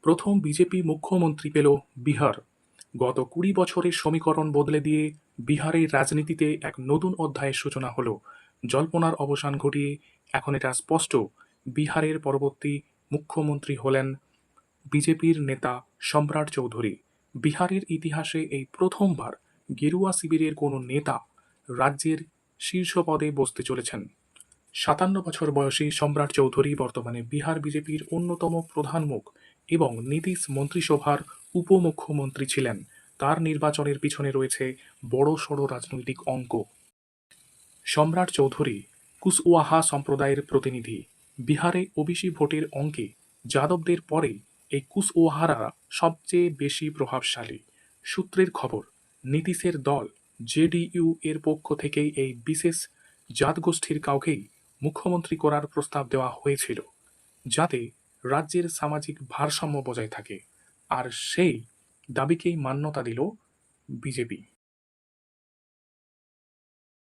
প্রথম বিজেপি মুখ্যমন্ত্রী পেল বিহার। গত ২০ বছরের সমীকরণ বদলে দিয়ে বিহারের রাজনীতিতে এক নতুন অধ্যায়ের সূচনা হলো। জল্পনার অবসান ঘটিয়ে এখন এটা স্পষ্ট, বিহারের পরবর্তী মুখ্যমন্ত্রী হলেন বিজেপির নেতা সম্রাট চৌধুরী। বিহারের ইতিহাসে এই প্রথমবার গেরুয়া শিবিরের কোনো নেতা রাজ্যের শীর্ষ পদে বসতে চলেছেন। ৫৭ বছর বয়সী সম্রাট চৌধুরী বর্তমানে বিহার বিজেপির অন্যতম প্রধান মুখ এবং নীতীশ মন্ত্রিসভার উপমুখ্যমন্ত্রী ছিলেন। তার নির্বাচনের পিছনে রয়েছে বড়সড় রাজনৈতিক অঙ্ক। সম্রাট চৌধুরী কুশওয়াহা সম্প্রদায়ের প্রতিনিধি। বিহারে ওবিসি ভোটের অঙ্কে যাদবদের পরে এই কুশওয়াহারা সবচেয়ে বেশি প্রভাবশালী। সূত্রের খবর, নীতীশের দল জেডিইউ এর পক্ষ থেকেই এই বিশেষ জাতগোষ্ঠীর কাউকেই মুখ্যমন্ত্রী করার প্রস্তাব দেওয়া হয়েছিল, যাতে রাজ্যের সামাজিক ভারসাম্য বজায় থাকে। আর সেই দাবিকেই মান্যতা দিল বিজেপি।